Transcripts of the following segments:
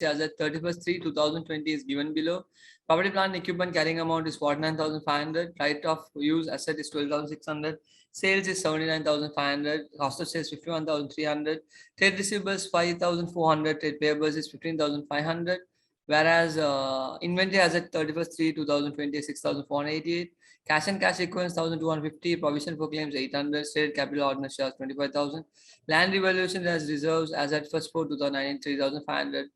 as at 31st 3/2020 is given below. Property, plant, and equipment carrying amount is 49,500. Right of use asset is 12,600. Sales is 79,500. Cost of sales 51,300. Trade receivables 5,400. Trade payables is 15,500. Whereas inventory as at 31st 3/2020 is 6,488. Cash and cash equivalents 1,250. Provision for claims 800. State capital ordinance shares 25,000. Land revaluation as reserves as at 1st 4/2019 3,500.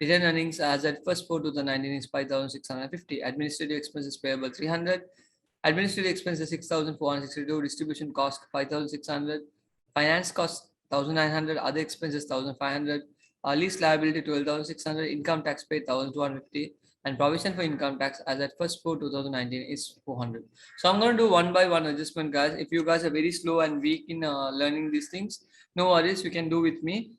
Return earnings as at 1st 4/2019 is 5,650. Administrative expenses payable 300. Administrative expenses 6,462. Distribution cost 5,600. Finance cost 1,900. Other expenses 1,500. Lease liability 12,600. Income tax paid 1,250. And provision for income tax as at 1st 4/2019 is 400. So I'm going to do one by one adjustment, guys. If you guys are very slow and weak in learning these things, no worries, you can do with me.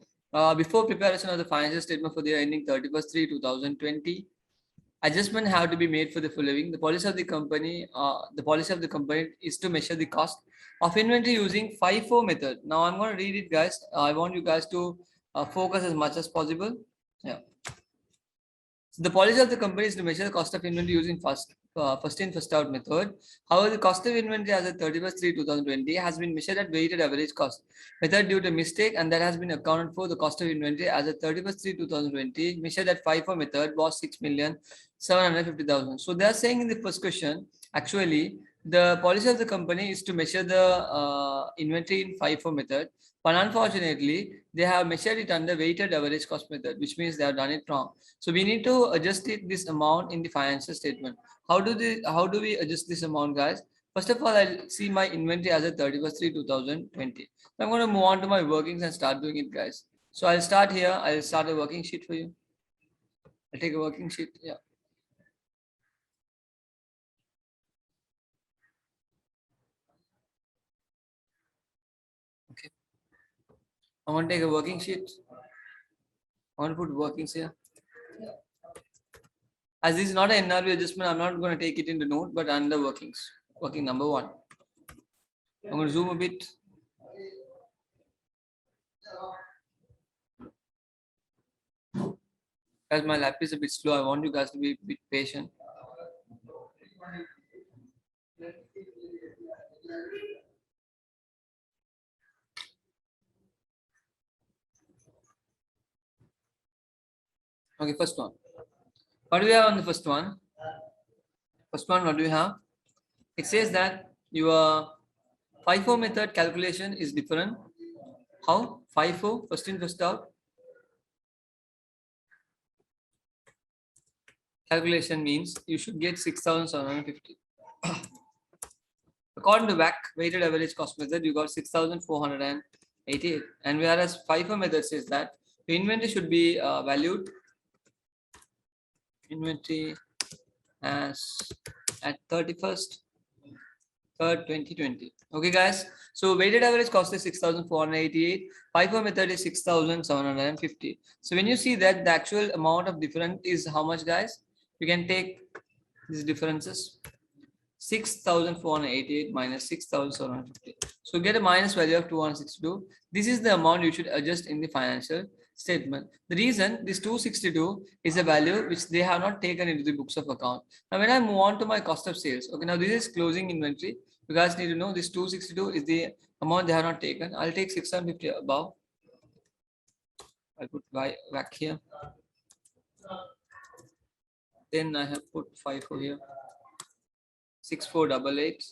Before preparation of the financial statement for the year ending 31st 3/2020, adjustment have to be made for the following. The policy of the company is to measure the cost of inventory using FIFO method. Now I'm going to read it, guys. I want you guys to focus as much as possible. Yeah. So the policy of the company is to measure the cost of inventory using first in first out method. However, the cost of inventory as of 31st 3/2020 has been measured at weighted average cost method due to mistake, and that has been accounted for. The cost of inventory as of 31st 3/2020 measured at FIFO method was 6,750,000. So they are saying in the first question, actually the policy of the company is to measure the inventory in FIFO method, but unfortunately they have measured it under weighted average cost method, which means they have done it wrong. So we need to adjust this amount in the financial statement. How do we adjust this amount, guys? First of all, I'll see my inventory as of 31st 3/2020. So I'm going to move on to my workings and start doing it, guys. So I'll start here. I'll start a working sheet for you. I'll take a working sheet. Yeah. Okay. I want to take a working sheet. I want to put workings here. As this is not an NRV adjustment, I'm not going to take it in the note, but under workings. Working number 1. I'm going to zoom a bit. As my lap is a bit slow, I want you guys to be a bit patient. Okay, first one. What do we have on the first one? First one, what do we have? It says that your FIFO method calculation is different. How? FIFO, first in, first out. Calculation means you should get 6,750. According to WAC, weighted average cost method, you got 6,488. And whereas FIFO method says that the inventory should be valued inventory as at 31st/3/2020. Okay, guys. So weighted average cost is 6,488. FIFO method is 6,750. So when you see that the actual amount of difference is how much, guys? You can take these differences. 6,488 minus 6,750. So get a minus value of 262. This is the amount you should adjust in the financial statement. The reason this 262 is a value which they have not taken into the books of account. Now when I move on to my cost of sales, okay, now this is closing inventory. You guys need to know this 262 is the amount they have not taken. I'll take 650 above. I'll put WAC here. Then I have put 54 here. 6,488.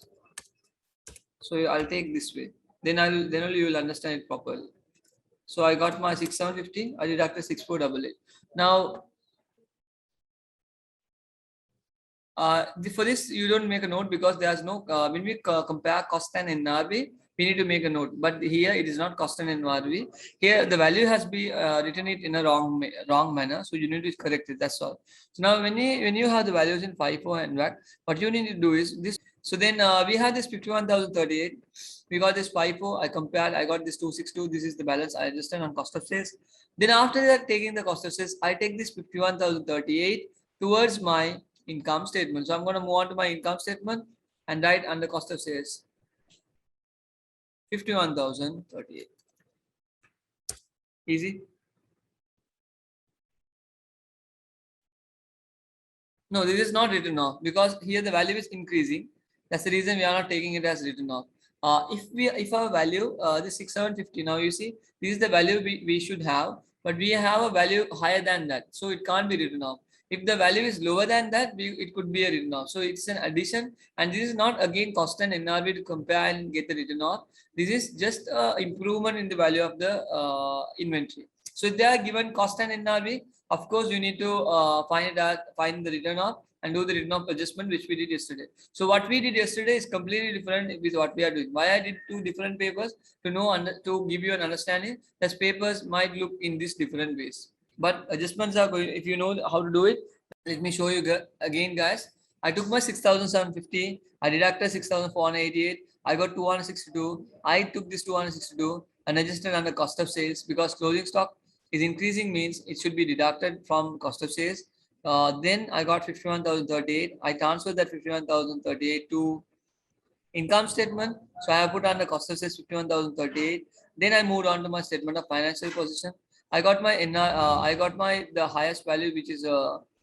So I'll take this way. Then only you will understand it properly. So I got my 6,750. I deducted 6,488. Now, for this you don't make a note because there's no when we compare cost and NRV, we need to make a note. But here it is not cost and NRV. Here the value has been written it in a wrong manner. So you need to correct it. That's all. So now when you have the values in FIFO and WAC, what you need to do is this. So then we have this 51,038. We got this FIFO. I compared. I got this 262. This is the balance I adjusted on cost of sales. Then after that, taking the cost of sales, I take this 51,038 towards my income statement. So I'm going to move on to my income statement and write under cost of sales 51,038. Easy. No, this is not written off because here the value is increasing. That's the reason we are not taking it as written off. If our value this 6750, now you see this is the value we should have, but we have a value higher than that, so it can't be written off. If the value is lower than that, it could be a written off. So it's an addition, and this is not again cost and NRV to compare and get the written off. This is just improvement in the value of the inventory. So if they are given cost and NRV, of course, you need to find the return off and do the return off adjustment, which we did yesterday. So what we did yesterday is completely different with what we are doing. Why I did two different papers to know to give you an understanding that papers might look in these different ways. But adjustments are going. If you know how to do it, let me show you again, guys. I took my 6,750. I deducted 6,488. I got 262. I took this 262 and adjusted under cost of sales because closing stock is increasing means it should be deducted from cost of sales. Then I got 51,038. I transferred that 51,038 to income statement. So I have put on the cost of sales 51,038. Then I moved on to my statement of financial position. I got my I got my the highest value, which is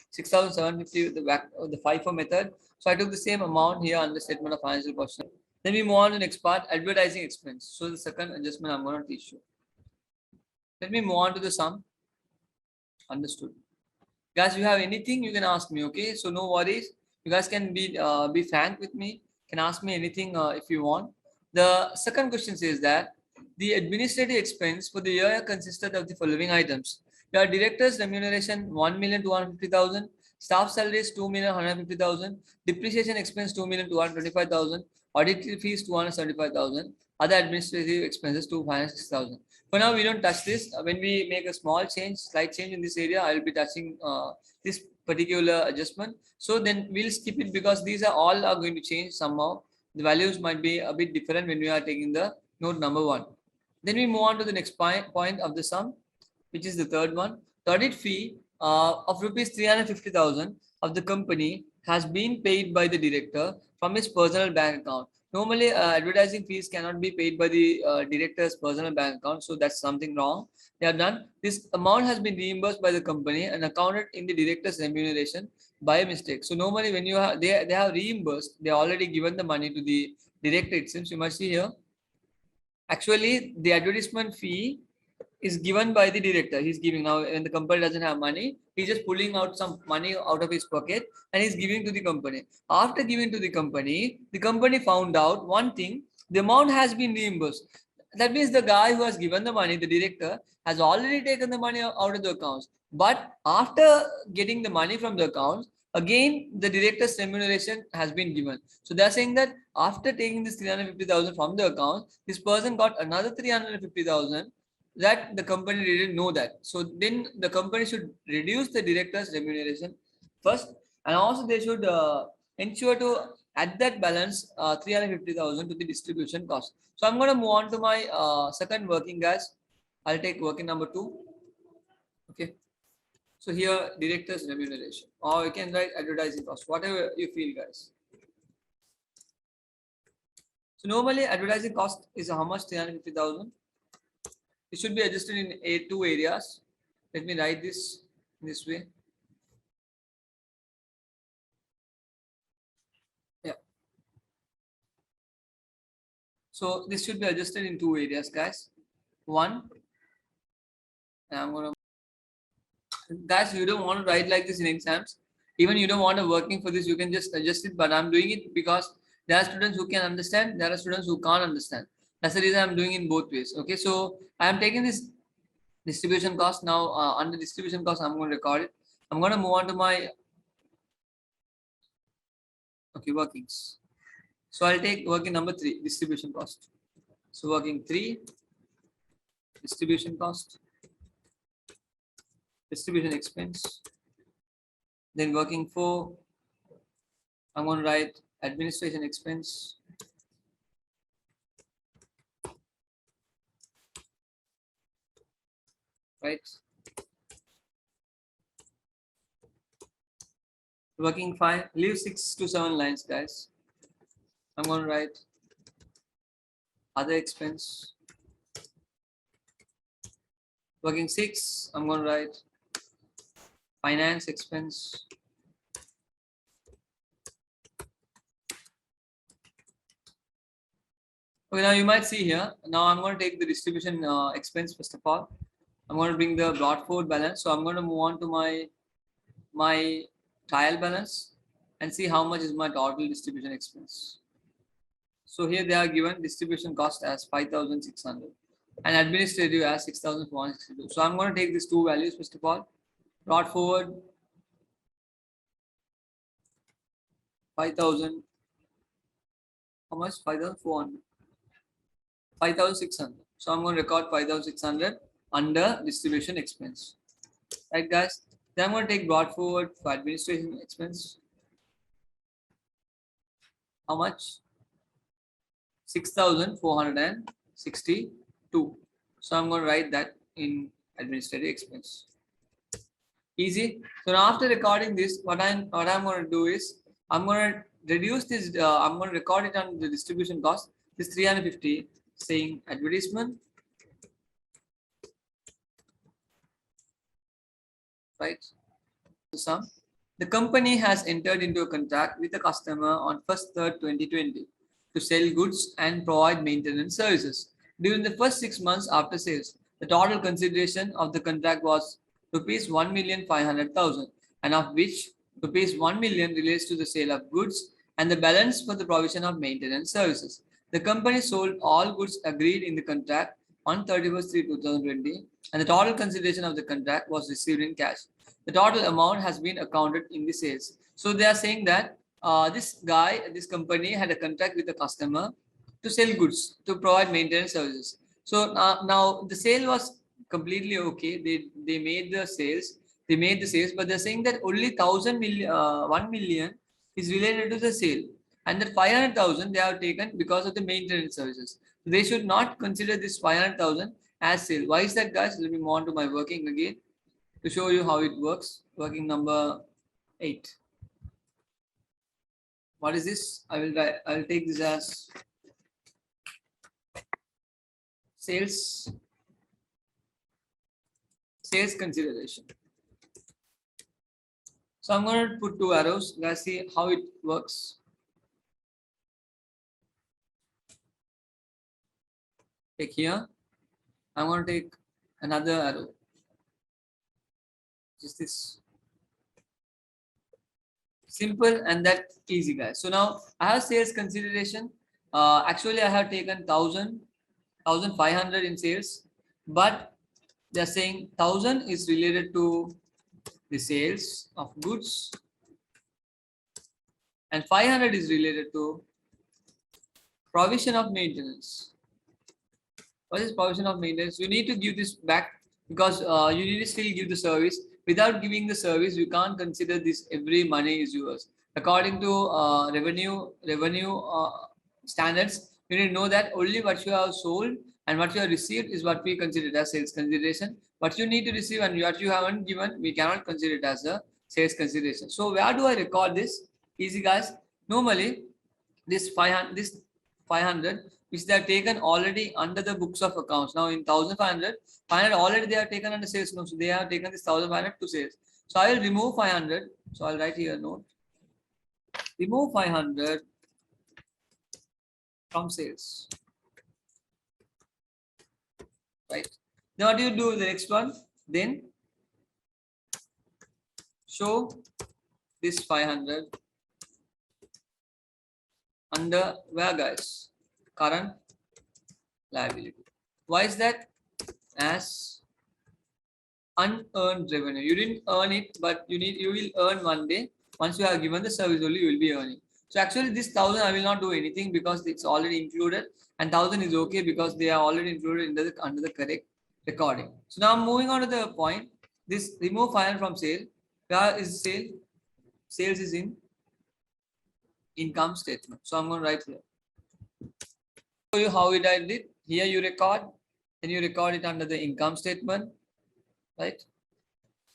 6,750, the FIFO method. So I took the same amount here on the statement of financial position. Then we move on to the next part, advertising expense. So the second adjustment I'm going to teach you. Let me move on to the sum. Understood. Guys, you have anything you can ask me, okay? So no worries. You guys can be frank with me. Can ask me anything if you want. The second question says that the administrative expense for the year consisted of the following items. Your director's remuneration 1,250,000, staff salaries 2,150,000, depreciation expense 2,225,000, audit fees 275,000, other administrative expenses 256,000. For now, we don't touch this. When we make a small change, slight change in this area, I will be touching this particular adjustment. So then we'll skip it because these are all are going to change somehow. The values might be a bit different when we are taking the note number 1. Then we move on to the next point of the sum, which is the third one. The audit fee of rupees 350,000 of the company has been paid by the director from his personal bank account. Normally, advertising fees cannot be paid by the director's personal bank account, so that's something wrong. They have done. This amount has been reimbursed by the company and accounted in the director's remuneration by mistake. So normally, when you have they have reimbursed, they already given the money to the director. It seems you must see here. Actually, the advertisement fee is given by the director. He's giving now when the company doesn't have money, he's just pulling out some money out of his pocket and he's giving to the company. After giving to the company found out one thing: the amount has been reimbursed. That means the guy who has given the money, the director, has already taken the money out of the accounts. But after getting the money from the accounts, again the director's remuneration has been given. So they're saying that after taking this 350,000 from the account, this person got another 350,000 that the company didn't know that. So then the company should reduce the director's remuneration first, and also they should ensure to add that balance 350,000 to the distribution cost. So I'm going to move on to my second working, guys. I'll take working number 2. Okay. So here director's remuneration, or you can write advertising cost, whatever you feel, guys. So normally advertising cost is how much? 350,000. It should be adjusted in two areas. Let me write this this way. Yeah. So this should be adjusted in two areas, guys. One, and I'm gonna, guys, you don't want to write like this in exams. Even you don't want to working for this, you can just adjust it. But I'm doing it because there are students who can understand, there are students who can't understand. That's the reason I'm doing it in both ways. Okay, so I am taking this distribution cost now. Under distribution cost, I'm going to record it. I'm going to move on to my workings. So I'll take working number 3, distribution cost. So working 3, distribution cost, distribution expense. Then working 4, I'm going to write administration expense. Right. Working 5, leave 6 to 7 lines, guys. I'm going to write other expense. Working 6, I'm going to write finance expense. Okay, now you might see here. Now I'm going to take the distribution expense first of all. I'm going to bring the brought forward balance. So I'm going to move on to my trial balance and see how much is my total distribution expense. So here they are given distribution cost as 5,600 and administrative as 6,462. So I'm going to take these two values first of all. Brought forward 5,000. How much? 5,400. 5,600. So I'm going to record 5,600 under distribution expense. Right, guys? Then I'm going to take brought forward for administration expense. How much? 6,462. So I'm going to write that in administrative expense. Easy. So now after recording this, what I'm going to do is I'm going to reduce this. I'm going to record it on the distribution cost. This 350 saying advertisement. Right. Sum. The company has entered into a contract with the customer on 1st 3rd 2020 to sell goods and provide maintenance services. During the first 6 months after sales, the total consideration of the contract was rupees 1,500,000, and of which rupees 1 million relates to the sale of goods and the balance for the provision of maintenance services. The company sold all goods agreed in the contract on 31st 3 2020, and the total consideration of the contract was received in cash. The total amount has been accounted in the sales. So they are saying that this company had a contract with the customer to sell goods, to provide maintenance services. So now the sale was completely okay. They made the sales. They made the sales, but they're saying that only 1 million is related to the sale, and that 500,000 they have taken because of the maintenance services. They should not consider this 500,000 as sale. Why is that, guys? Let me move on to my working again to show you how it works. Working number 8. What is this? I'll take this as sales consideration. So I'm going to put 2 arrows. Let's see how it works. Take here. I'm going to take another arrow. Just this. Simple and that easy, guys. So now I have sales consideration. Actually, I have taken 1,500 in sales, but they're saying 1,000 is related to the sales of goods and 500 is related to provision of maintenance. What is provision of maintenance? You need to give this back because you need to still give the service. Without giving the service, you can't consider this every money is yours. According to revenue standards, you need to know that only what you have sold and what you have received is what we consider as sales consideration. What you need to receive and what you haven't given, we cannot consider it as a sales consideration. So where do I record this? Easy, guys. Normally, this 500 which they are taken already under the books of accounts. Now in 1,500, 500 already they are taken under sales. No, so they have taken this 1,500 to sales. So I will remove 500. So I'll write here a note. Remove 500 from sales. Right. Now what do you do with the next one? Then show this 500 under where, guys? Current liability. Why is that? As unearned revenue. You didn't earn it, but you will earn one day. Once you have given the service, only you will be earning. So actually this 1,000 I will not do anything because it's already included, and 1,000 is okay because they are already included under the correct recording. So now I'm moving on to the point. This remove 500 from sale. Where is sale? Sales is in income statement. So I'm going to write here. Show you how we did it. Here you record, then you record it under the income statement, right?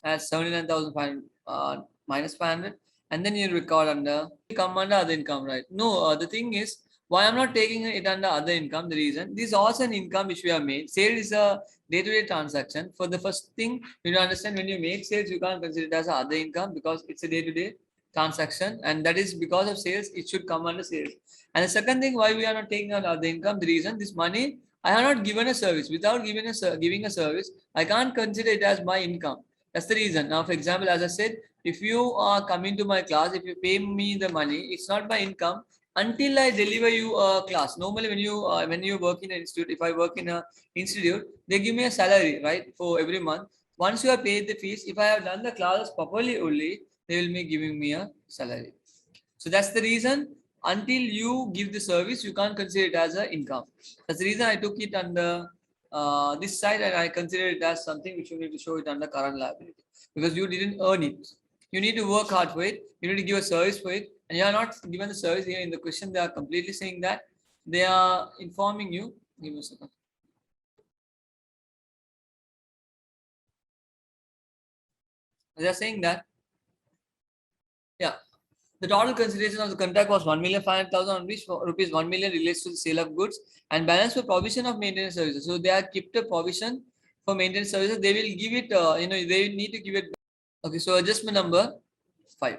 As 79,500 minus 500, and then you record under come under other income, right? No, the thing is why I'm not taking it under other income. The reason this is also an income which we have made. Sale is a day-to-day transaction. For the first thing, you need to understand when you make sales, you can't consider it as other income because it's a day-to-day transaction, and that is because of sales, it should come under sales. And the second thing, why we are not taking out the income, the reason, this money I have not given a service. Without giving a service, I can't consider it as my income. That's the reason. Now, for example, as I said, if you are coming to my class, if you pay me the money, it's not my income until I deliver you a class. Normally, when you work in an institute, if I work in a institute, they give me a salary, right, for every month. Once you have paid the fees, if I have done the classes properly only, they will be giving me a salary. So that's the reason, until you give the service, you can't consider it as an income. That's the reason I took it under this side, and I consider it as something which you need to show it under current liability, because you didn't earn it. You need to work hard for it. You need to give a service for it, and you are not given the service here in the question. They are completely saying that they are informing you. Give me a second. They are saying that, yeah, the total consideration of the contract was 1,500,000, on which rupees 1 million relates to the sale of goods and balance for provision of maintenance services. So they are kept a provision for maintenance services. They will give it, they need to give it. Okay, so adjustment number 5.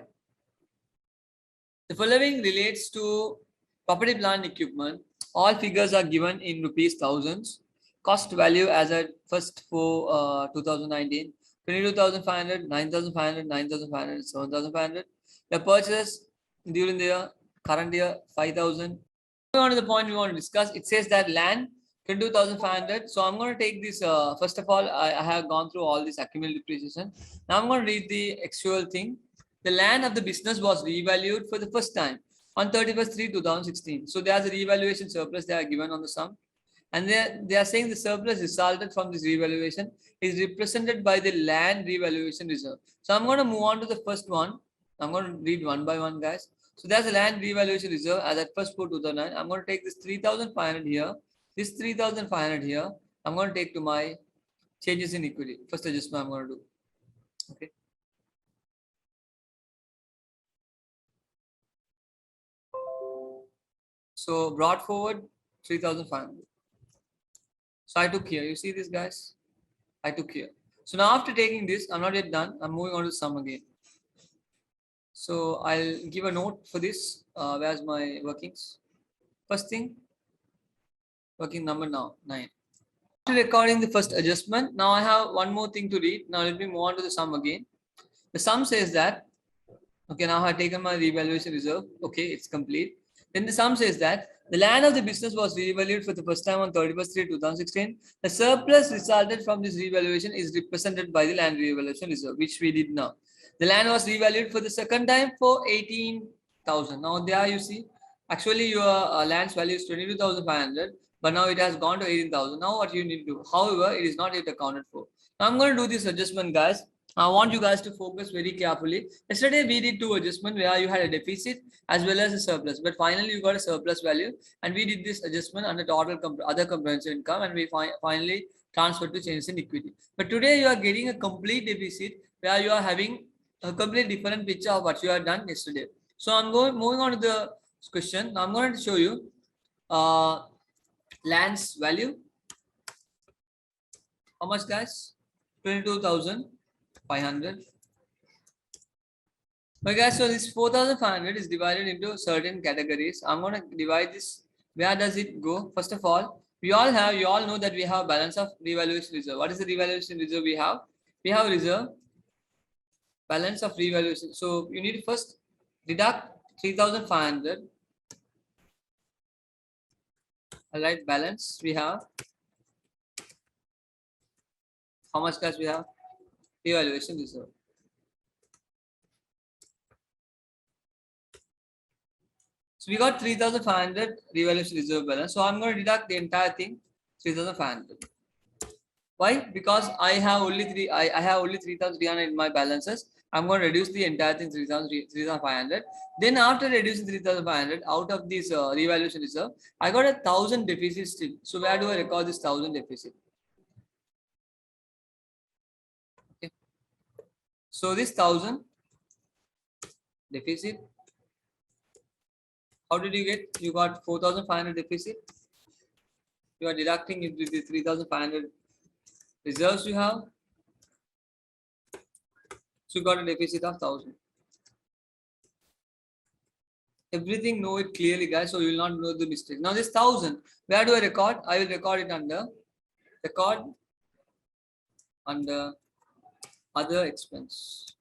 The following relates to property, plant, equipment. All figures are given in rupees thousands. Cost value as at first for 2019, 22,500, 9,500, 9,500, 7,500. The purchase during the current year 5,000. On to the point we want to discuss, it says that land 22,500. So I'm going to take this. First of all, I have gone through all this accumulated depreciation. Now I'm going to read the actual thing. The land of the business was revalued for the first time on 31st/3/2016. So there's a revaluation surplus they are given on the sum. And they are saying the surplus resulted from this revaluation is represented by the land revaluation reserve. So I'm going to move on to the first one. I'm going to read one by one, guys. So there's a land revaluation reserve as at first for 2009. I'm going to take this 3,500 here, this 3,500 here. I'm going to take to my changes in equity. First adjustment I'm going to do. Okay. So brought forward 3,500. So I took here. You see this, guys? I took here. So now after taking this, I'm not yet done. I'm moving on to sum again. So I'll give a note for this. Where's my workings? First thing, working number now 9. After recording the first adjustment, now I have one more thing to read. Now let me move on to the sum again. The sum says that, okay, now I have taken my revaluation reserve. Okay, it's complete. Then the sum says that the land of the business was revalued for the first time on 31st/3/2016. The surplus resulted from this revaluation is represented by the land revaluation reserve, which we did now. The land was revalued for the second time for 18,000. Now there you see, actually your land's value is 22,500, but now it has gone to 18,000. Now what you need to do? However, it is not yet accounted for. Now I'm going to do this adjustment, guys. I want you guys to focus very carefully. Yesterday we did 2 adjustments where you had a deficit as well as a surplus, but finally you got a surplus value, and we did this adjustment under total other comprehensive income, and we finally transferred to changes in equity. But today you are getting a complete deficit where you are having a complete different picture of what you have done yesterday. So I'm moving on to the question. Now I'm going to show you land's value. How much, guys? 22,500. Okay, guys, so this 4,500 is divided into certain categories. I'm going to divide this. Where does it go? First of all, you all know that we have balance of revaluation reserve. What is the revaluation reserve we have? We have reserve, balance of revaluation. So you need to first deduct 3,500. All right, balance we have. How much cash we have? Revaluation reserve. So we got 3,500 revaluation reserve balance. So I'm going to deduct the entire thing, 3,500. Why? Because I have only 3,300 in my balances. I'm going to reduce the entire thing 3,500. Then after reducing 3,500 out of this revaluation reserve, I got 1,000 deficit still. So where do I record this 1,000 deficit? Okay. So this 1,000 deficit. How did you get? You got 4,500 deficit. You are deducting into the 3,500 reserves you have. So you got a deficit of 1,000. everything know it clearly, guys, so you will not know the mistake. Now this 1000, where do I record? I will record it under record under other expense.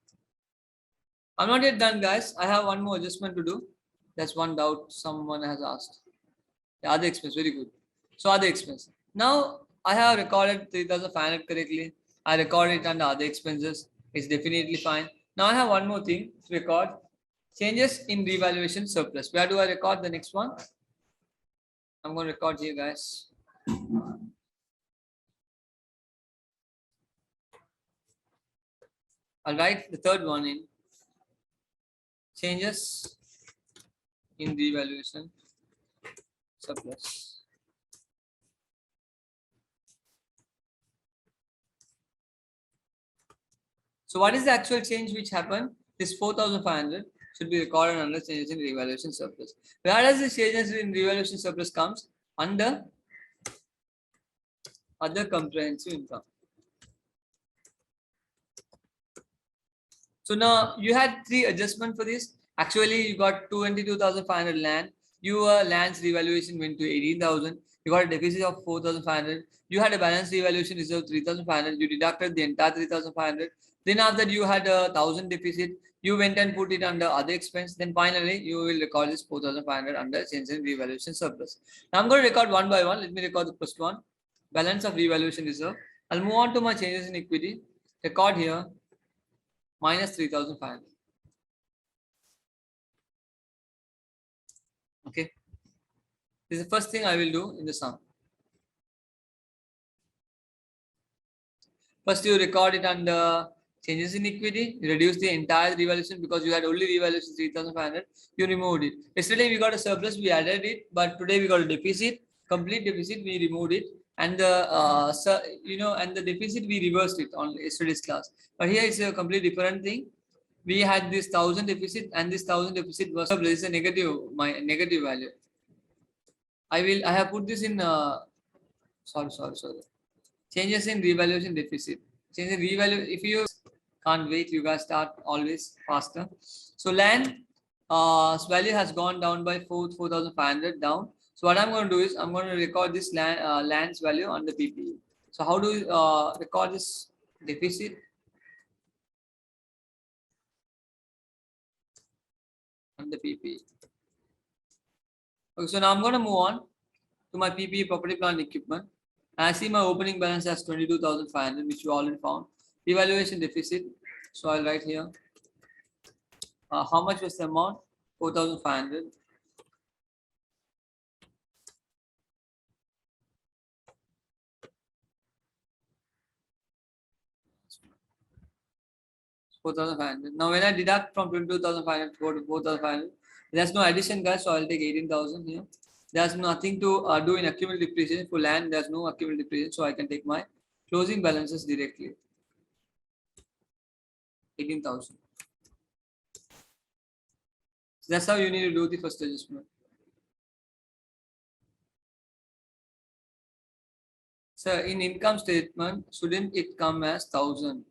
I'm not yet done, guys. I have one more adjustment to do. That's one doubt someone has asked. The other expense, very good. So other expense. Now I have recorded 3,500 correctly. I recorded it under other expenses. It's definitely fine. Now I have one more thing to record. Changes in revaluation surplus. Where do I record the next one? I'm going to record here, guys. I'll write the third one in. Changes in revaluation surplus. So what is the actual change which happened? This 4,500 should be recorded under changes in revaluation surplus. Where does the changes in revaluation surplus comes? Under other comprehensive income. So now you had three adjustments for this. Actually, you got 22,500 land. Your land's revaluation went to 18,000. You got a deficit of 4,500. You had a balance revaluation reserve 3,500. You deducted the entire 3,500. Then after that, you had a 1,000 deficit. You went and put it under other expense. Then finally, you will record this 4,500 under change in revaluation surplus. Now I'm going to record one by one. Let me record the first one. Balance of revaluation reserve. I'll move on to my changes in equity. Record here. Minus 3,500. Okay. This is the first thing I will do in the sum. First, you record it under changes in equity. You reduce the entire revaluation because you had only revaluation 3,500. You removed it. Yesterday we got a surplus, we added it, but today we got a deficit, complete deficit. We removed it, and the and the deficit we reversed it on yesterday's class. But here it's a completely different thing. We had this 1,000 deficit, and this 1,000 deficit was surplus. It's a negative value. I have put this in. Sorry. Changes in revaluation deficit. Change in revalue. If you can't wait, you guys start always faster. So land value has gone down by 4,500 down. So what I'm going to do is I'm going to record this land's value under PPE. So how do you record this deficit? Under PPE. Okay, so now I'm going to move on to my PPE, property plant equipment. And I see my opening balance as 22,500, which you already found. Evaluation deficit. So I'll write here. How much was the amount? 4,500. Now when I deduct from 22,500 to 4,500, there's no addition, guys. So I'll take 18,000 here. There's nothing to do in accumulated depreciation. For land, there's no accumulated depreciation. So I can take my closing balances directly. 18,000. So that's how you need to do the first adjustment. So in income statement, shouldn't it come as 1,000?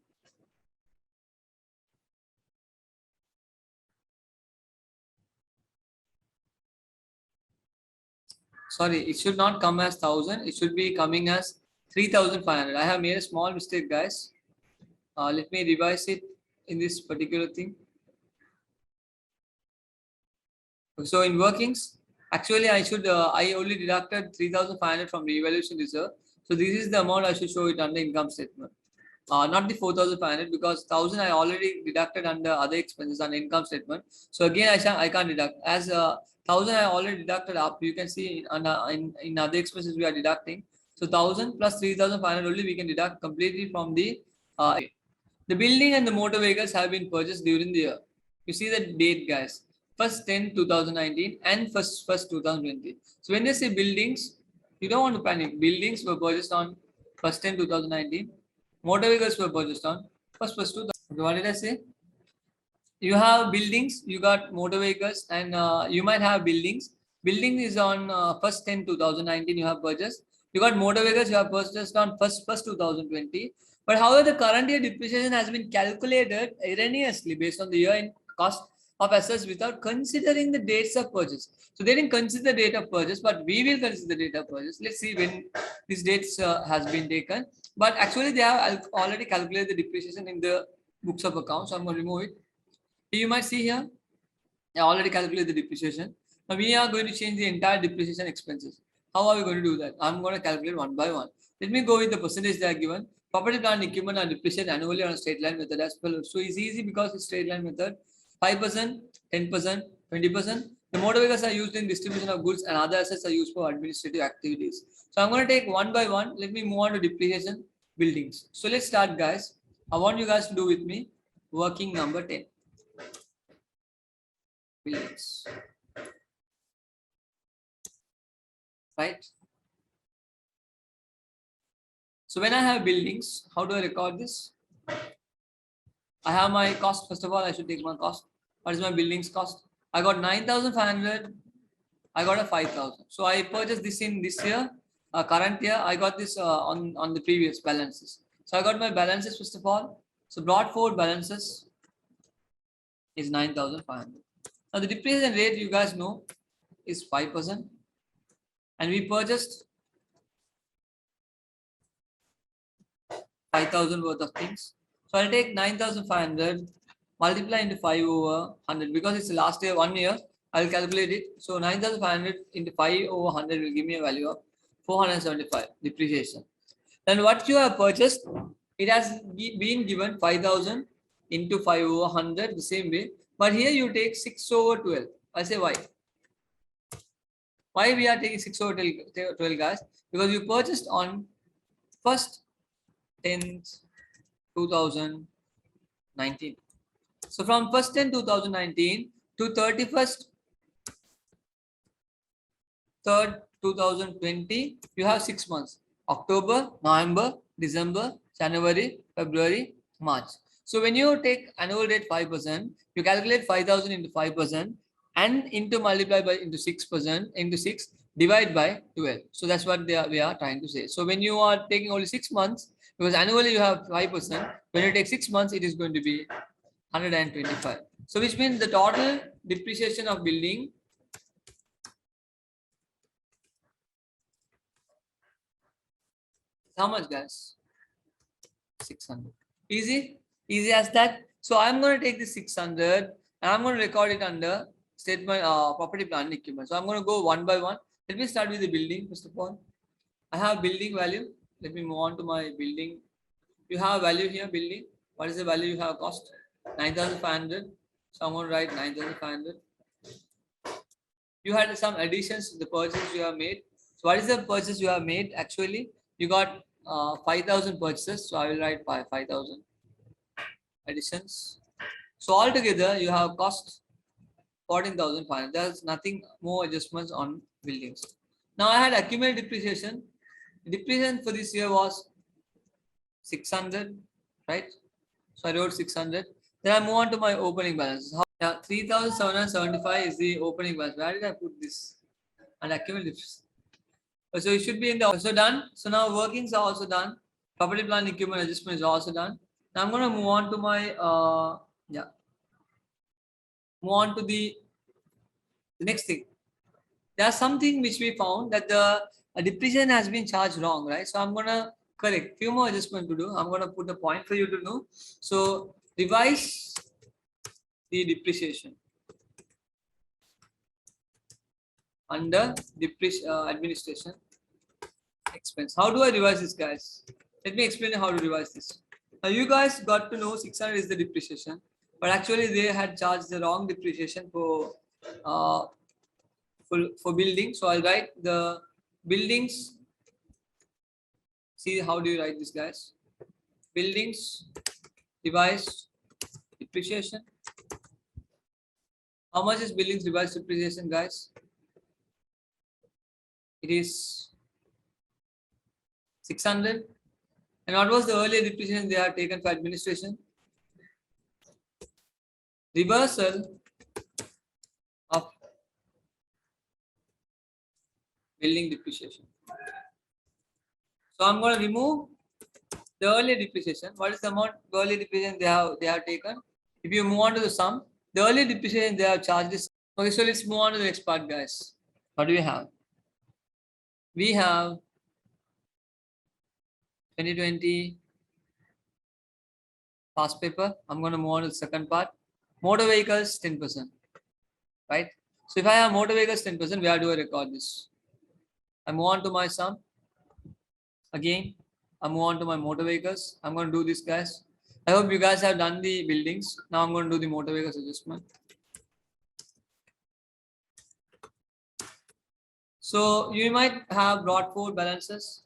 Sorry, it should not come as 1,000. It should be coming as 3,500. I have made a small mistake, guys. Let me revise it in this particular thing. So in workings, actually I should I only deducted 3,500 from the evaluation reserve. So this is the amount I should show it under income statement. Not the 4,500 because 1,000 I already deducted under other expenses on income statement. So again I can't deduct as 1,000 I already deducted up. You can see in other expenses we are deducting. So 1,000 plus 3,500 only we can deduct completely from the building and the motor vehicles have been purchased during the year. You see the date, guys. First 10 2019 and first 2020. So when they say buildings, you don't want to panic. Buildings were purchased on first 10 2019. Motor vehicles were purchased on first 2000. What did I say? You have buildings, you got motor vehicles, and you might have buildings. Building is on first 10 2019 you have purchased. You got motor vehicles you have purchased on first 2020. But however, the current year depreciation has been calculated erroneously based on the year in cost of assets without considering the dates of purchase. So they didn't consider the date of purchase, but we will consider the date of purchase. Let's see when these dates has been taken. But actually, they have already calculated the depreciation in the books of accounts. So I'm going to remove it. You might see here, I already calculated the depreciation. Now we are going to change the entire depreciation expenses. How are we going to do that? I'm going to calculate one by one. Let me go with the percentage they are given. Property, plant, and equipment are depreciated annually on a straight line method as well. So it's easy because it's straight line method. 5%, 10%, 20%. The motor vehicles are used in distribution of goods and other assets are used for administrative activities. So I'm going to take one by one. Let me move on to depreciation buildings. So let's start, guys. I want you guys to do with me working number 10. Buildings. Right? So when I have buildings, how do I record this? I have my cost. First of all, I should take my cost. What is my buildings cost? I got 9,500. I got a 5,000. So I purchased this in this year, current year. I got this on the previous balances. So I got my balances first of all. So brought forward balances is 9,500. Now the depreciation rate you guys know is 5%, and we purchased 5,000 worth of things. So I'll take 9,500 multiply into 5 over 100 because it's the last year, 1 year. I'll calculate it. So 9,500 into 5 over 100 will give me a value of 475 depreciation. Then what you have purchased, it has been given 5,000 into 5 over 100 the same way. But here you take 6 over 12. I'll say why. Why we are taking 6 over 12 guys? Because you purchased on 1st 10th 2019. So from 1st 10 2019 to 31st 3rd 2020, you have 6 months. October, November, December, January, February, March. So when you take annual rate 5%, you calculate 5,000 into 5% and into multiply by into 6% into 6 divide by 12. So that's what we are trying to say. So when you are taking only 6 months, because annually you have 5%, when you take 6 months, it is going to be 125. So which means the total depreciation of building how much, guys? 600. Easy as that. So I'm going to take this 600 and I'm going to record it under statement property, plant, and equipment. So I'm going to go one by one. Let me start with the building. First of all, I have building value. Let me move on to my building. You have value here, building. What is the value you have cost? 9,500. So I'm going to write 9,500. You had some additions to the purchase you have made. So what is the purchase you have made? Actually, you got 5,000 purchases. So I will write 5,000 additions. So altogether, you have cost 14,500. There's nothing more adjustments on buildings. Now I had accumulated depreciation. Depreciation for this year was 600, right? So I wrote 600. Then I move on to my opening balance. Yeah, 3,775 is the opening balance. Where did I put this? And accumulated. So it should be in the also done. So now workings are also done. Property, plant, equipment adjustment is also done. Now I'm going to move on to my move on to the next thing. There's something which we found that the depreciation has been charged wrong, right? So I'm going to correct few more adjustment to do. I'm going to put a point for you to know. So revise the depreciation under administration expense. How do I revise this, guys? Let me explain how to revise this. Now you guys got to know 600 is the depreciation, but actually they had charged the wrong depreciation for building. So I'll write the buildings. See how do you write this, guys? Buildings, revised depreciation. How much is buildings revised depreciation, guys? It is 600. And what was the earlier depreciation they are taken for administration? Reversal of building depreciation. So I'm going to remove the earlier depreciation. What is the amount of earlier depreciation they have taken? If you move on to the sum, The early depreciation they have charged is okay. So let's move on to the next part, guys. What do we have? We have 2020 past paper. I'm going to move on to the second part. Motor vehicles 10%, right? So if I have motor vehicles 10%, we have to record this. I move on to my sum. Again, I move on to my motor vehicles. I'm going to do this, guys. I hope you guys have done the buildings. Now I'm going to do the motor vehicles adjustment. So you might have brought forward balances.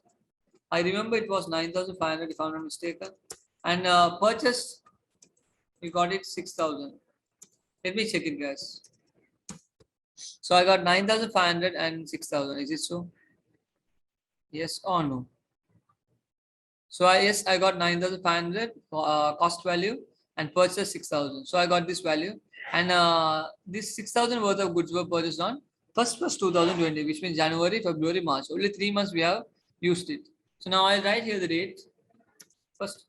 I remember it was 9,500 if I'm not mistaken. And purchase, we got it 6,000. Let me check it, guys. So I got 9,500 and 6,000. Is it so? Yes or no? So yes, I got 9,500 cost value and purchase 6,000. So I got this value, and this 6,000 worth of goods were purchased on 1st 2020, which means January, February, March. Only 3 months we have used it. So now I'll write here the date. First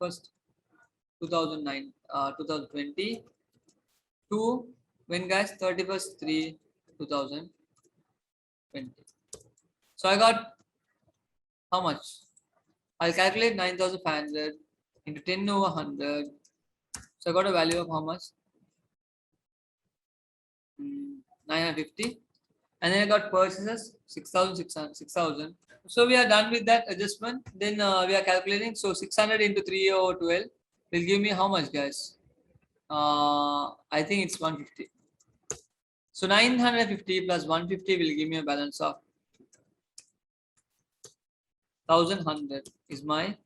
2009, 2020 to when, guys? 31st 3 2020. So I got how much? I'll calculate 9,500 into 10 over 100. So I got a value of how much? 950. And then I got purchases 6,000. So we are done with that adjustment. Then we are calculating. So 600 into 3 over 12 will give me how much, guys? I think it's 150. So 950 plus 150 will give me a balance of 1,100 is my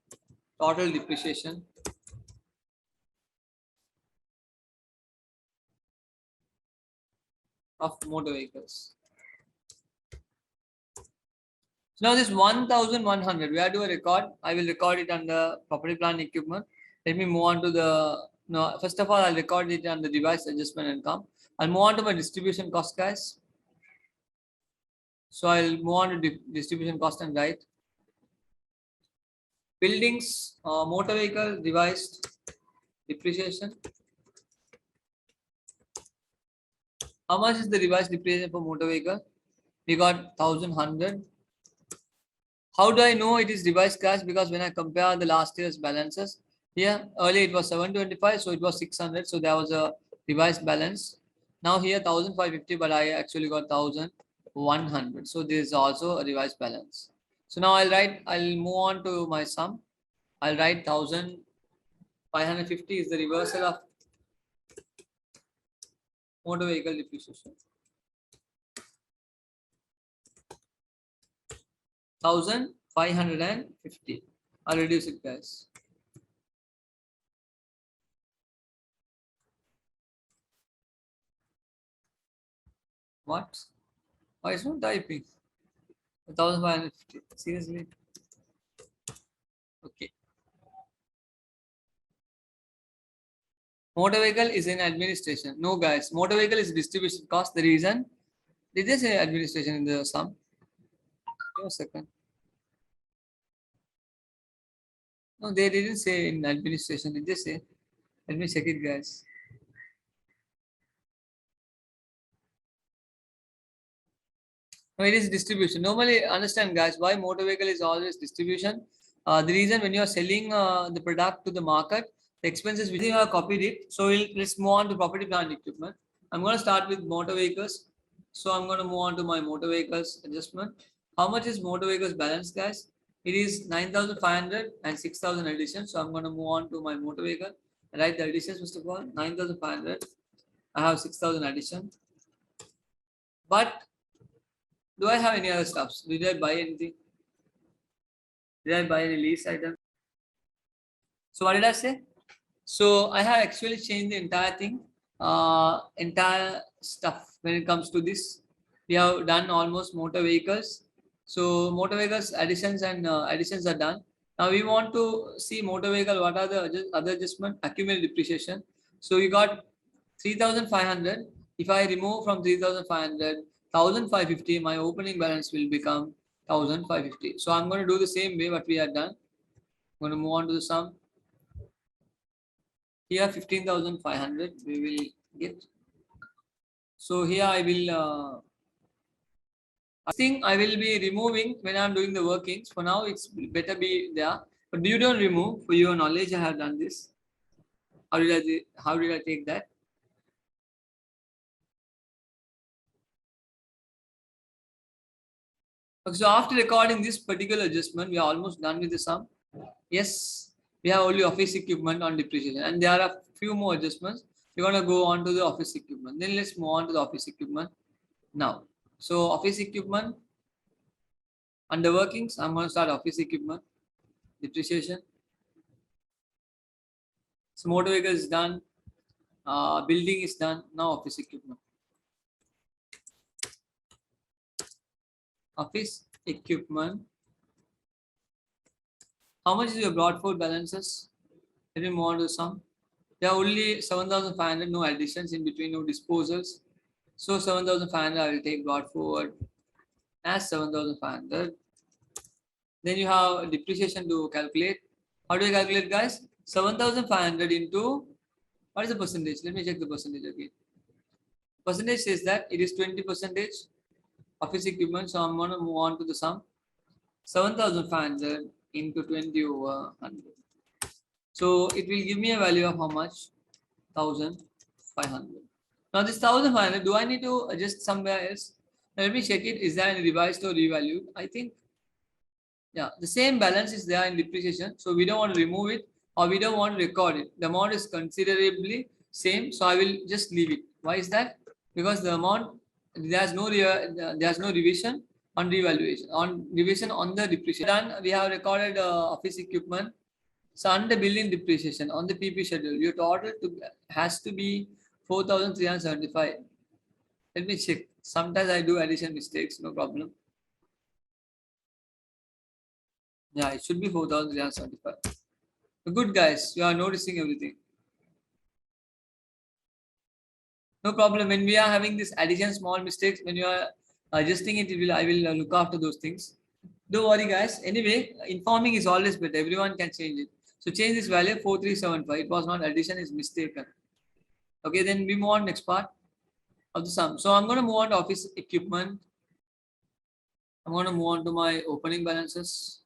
total depreciation of motor vehicles. So now this 1,100, we have to do a record. I will record it under property plant equipment. Let me move on to the, no, first of all, I'll record it on the device adjustment income. I'll move on to my distribution cost, guys. So I'll move on to distribution cost and write. Buildings, motor vehicle, devised depreciation. How much is the revised depreciation for motor vehicle? We got 1,100. How do I know it is revised cash? Because when I compare the last year's balances, here earlier it was 725, so it was 600, so there was a revised balance. Now here 1,550, but I actually got 1,100, so there is also a revised balance. So now I'll move on to my sum. I'll write 1,550 is the reversal of motor vehicle depreciation. 1,550. I'll reduce it, guys. What? Why is not typing? 1,550. Seriously? Okay. Motor vehicle is in administration. No, guys. Motor vehicle is distribution cost. The reason? Did they say administration in the sum? Give a second. No, they didn't say in administration. Did they say? Let me check it, guys. No, it is distribution. Normally, understand, guys, why motor vehicle is always distribution. The reason when you are selling the product to the market, the expenses which you have copied it. So let's move on to property plant equipment. I'm going to start with motor vehicles. So I'm going to move on to my motor vehicles adjustment. How much is motor vehicles balance, guys? It is 9,500 and 6,000 addition. So I'm going to move on to my motor vehicle. Write the additions first of all. 9,500. I have 6,000 addition. But do I have any other stuffs? Did I buy anything? Did I buy any lease item? So what did I say? So I have actually changed the entire thing, entire stuff when it comes to this. We have done almost motor vehicles. So motor vehicles additions and additions are done. Now we want to see motor vehicle. What are the other adjustment? Accumulated depreciation. So we got 3,500. If I remove from 3,500, 1,550, my opening balance will become 1,550. So I'm going to do the same way what we had done. I'm going to move on to the sum. Here 15,500 we will get. So here I will, I think I will be removing when I'm doing the workings. For now, it's better be there. But you don't remove. For your knowledge, I have done this. How did I take that? Okay, so after recording this particular adjustment, we are almost done with the sum. Yes, we have only office equipment on depreciation, and there are a few more adjustments. We're gonna go on to the office equipment. Then let's move on to the office equipment now. So office equipment under workings, I'm gonna start office equipment depreciation. So motor vehicle is done, building is done. Now office equipment. Office equipment. How much is your Broadford balances? Let me move on to some. There are only 7,500, no additions in between, no disposals. So 7,500 I will take brought forward as 7,500. Then you have depreciation to calculate. How do you calculate, guys? 7,500 into, what is the percentage? Let me check the percentage again. Percentage says that it is 20% office equipment. So I'm going to move on to the sum. 7,500 into 20 over 100. So it will give me a value of how much? 1,500. Now this 1,500, do I need to adjust somewhere else? Now let me check it. Is there any revised or revalued? I think, yeah, the same balance is there in depreciation. So we don't want to remove it or we don't want to record it. The amount is considerably same. So I will just leave it. Why is that? Because the amount, there's no revision on revaluation, on revision on the depreciation. Done, we have recorded office equipment. So under building depreciation on the PP schedule, your total has to be 4,375. Let me check. Sometimes I do addition mistakes, no problem. Yeah, it should be 4,375. Good guys, you are noticing everything. No problem. When we are having this addition small mistakes, when you are adjusting it, I will look after those things. Don't worry guys. Anyway, informing is always better. Everyone can change it. So change this value 4,375. It was not addition, is mistaken. Okay, then we move on next part of the sum. So I'm going to move on to office equipment. I'm going to move on to my opening balances.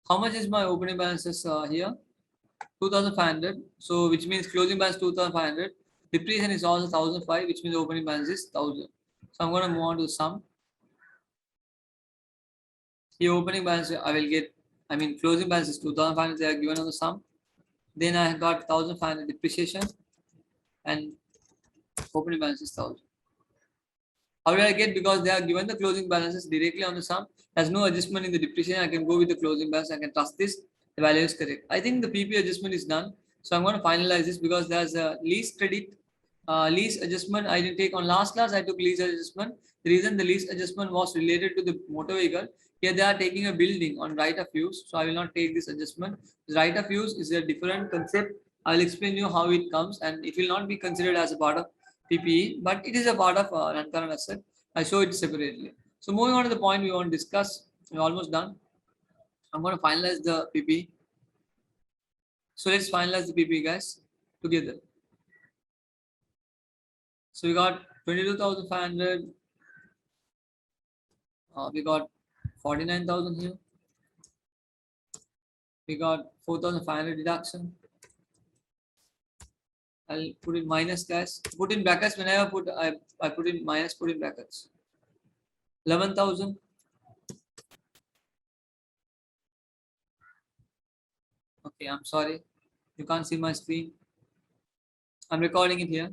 How much is my opening balances here? 2,500. So which means closing balance 2,500. Depreciation is also 1,005, which means opening balance is 1,000. So I'm going to move on to the sum. Here opening balance I will get, closing balance is 2,500. They are given on the sum. Then I got 1,500 depreciation and opening balance is 1,000. How did I get? Because they are given the closing balances directly on the sum. There's no adjustment in the depreciation. I can go with the closing balance. I can trust this. The value is correct. I think the PP adjustment is done. So I'm going to finalize this because there's a lease credit, lease adjustment. I didn't take on last class. I took lease adjustment. The reason the lease adjustment was related to the motor vehicle. Here they are taking a building on right of use. So I will not take this adjustment. The right of use is a different concept. I'll explain you how it comes and it will not be considered as a part of PPE, but it is a part of non-current asset. I show it separately. So moving on to the point we want to discuss, we're almost done. I'm going to finalize the PPE. So let's finalize the PPE, guys, together. So we got 22,500. We got 49,000 here. We got 4,500 deduction. I'll put in minus, guys. Put in brackets whenever I put in minus, put in brackets. 11,000. Okay, I'm sorry. You can't see my screen. I'm recording it here.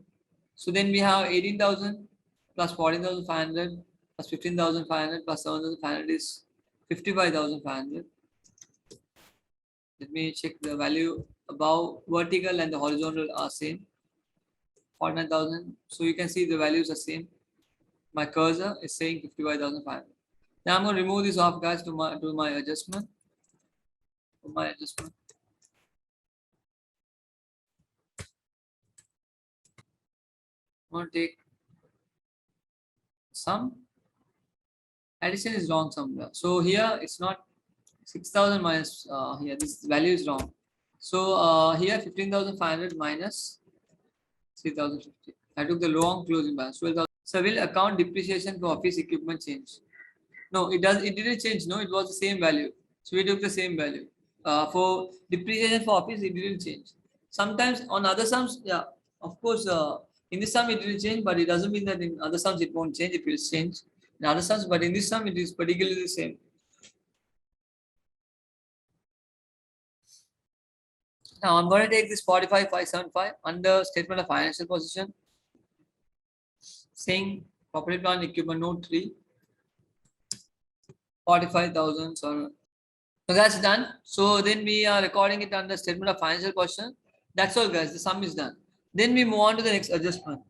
So then we have 18,000 plus 14,500 plus 15,500 plus 7,500 is 55,500. Let me check the value above. Vertical and the horizontal are same. 49,000. So you can see the values are same. My cursor is saying 55,500. Now I'm going to remove this off, guys, to my adjustment. To my adjustment. I'm going to take sum. Addition is wrong somewhere. So here it's not 6,000 minus here. This value is wrong. So here 15,500 minus 3,050. I took the long closing balance. 12,000. So will account depreciation for office equipment change? No, it does. It didn't change. No, it was the same value. So we took the same value. For depreciation for office, it didn't change. Sometimes on other sums, yeah, of course, in this sum it will change, but it doesn't mean that in other sums it won't change. It will change in other sums, but in this sum it is particularly the same. Now I'm going to take this 45,575 under statement of financial position, saying property plant equipment note 3, 45,000. So that's done. So then we are recording it under statement of financial position. That's all, guys. The sum is done. Then we move on to the next adjustment.